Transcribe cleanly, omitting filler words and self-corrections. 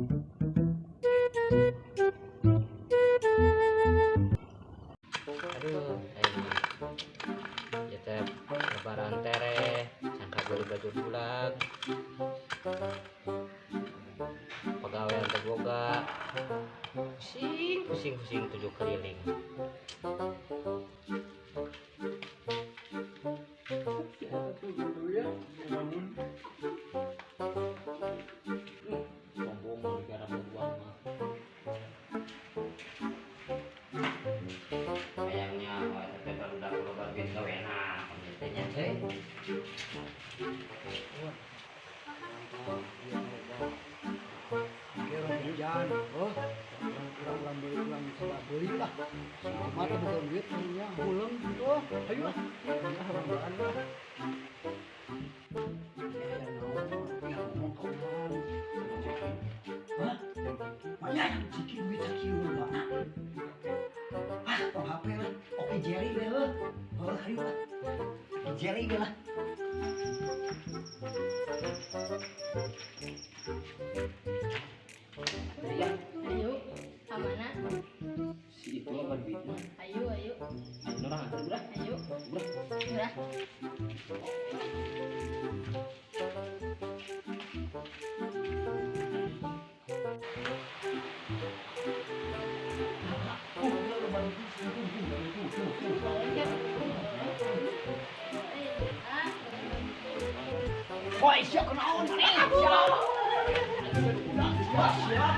Aduh, ya teh lebaran tere, sangka beli baju bulan, pegawai teh boga, pusing tujuh keliling. Sombong negara berbuang mah. Kayaknya teh baru dapat lebaran gawe enak, penyetelnya teh. Hujan, oh, ulang beli lah. Sama tuh bukan duit punya, pulang, oh, ayo lah, ya orang lah. Ngomong kau mau, hah? Mana yang ciki duit ciki mana? Ah, tong HP lah, oke Jerry deh lah, oh ayo lah, Jerry deh lah. Ayo, kemana? Si itu apa duitnya? Ayo. Orang antar berah? Ayo. Berah? Udah. Woi, siap kenaon nih? Siap. Siap.